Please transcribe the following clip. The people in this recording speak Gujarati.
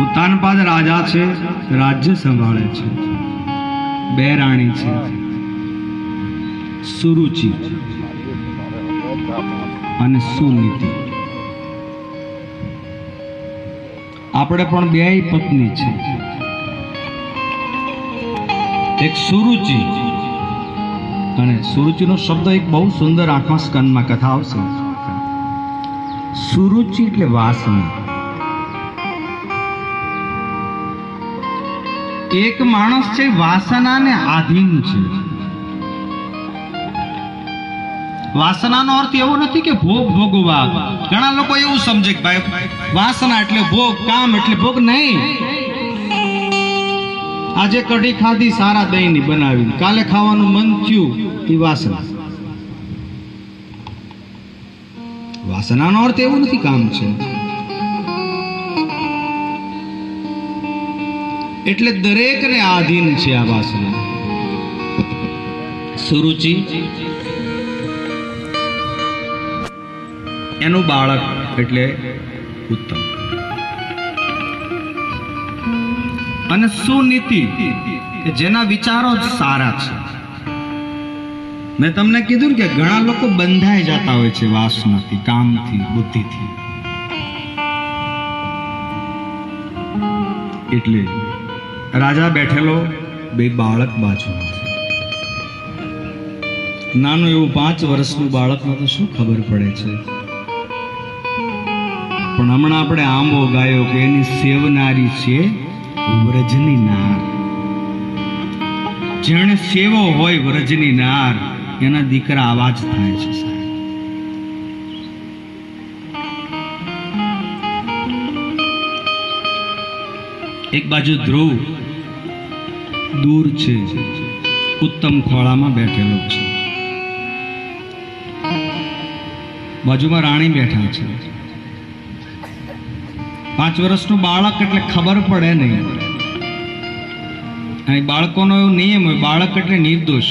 ઉત્તાનપાદ રાજા છે, રાજ્ય સંભાળે છે. બે રાણી છે, સુરુચિ અને સુનીતિ. આપણે પણ બે પત્ની છે. એક સુરુચિ, અને સુરુચિનો શબ્દ એક બહુ સુંદર 8મા સ્કંદમાં કથા આવશે. સુરુચિ એટલે વાસના. એક માણસ છે વાસનાને આધીન છે. વાસનાનો અર્થ એવો નથી કે ભોગ ભોગવા. ઘણા લોકો એવું સમજે કે ભાઈ વાસના એટલે ભોગ, કામ એટલે ભોગ. નહીં. આજે કઢી ખાધી સારા દહીંની બનાવી, કાલે ખાવાનું મન થયું, એ વાસના. વાસનાનો અર્થ એવું નથી કામ છે. એટલે દરેકને આધીન છે આ વાસના. સુરુચિ એનું બાળક એટલે ઉત્તમ. અને સુનીતિ જેના વિચારો જ સારા છે. મેં તમને કીધું કે ઘણા લોકો બંધાઈ જતા હોય છે વાસનાથી, કામથી, બુદ્ધિથી. એટલે રાજા બેઠેલો, બે બાળક બાજુમાં. નાનું એવું 5 વર્ષનું બાળકને તો શું ખબર પડે છે. પણ હમણાં આપણે આંબો ગાયો કે એની સેવનારી છે વ્રજની નાર. જેણે સેવો હોય વ્રજની નાર, એના દીકરા આવા જ થાય છે. એક બાજુ ધ્રુવ દૂર છે, ઉત્તમ ખોળામાં બેઠેલો છે. બાજુમાં રાણી બેઠા છે. 5 વર્ષનું બાળક એટલે ખબર પડે નહીં. અને બાળકોનો એવો નિયમ હોય, બાળક એટલે નિર્દોષ.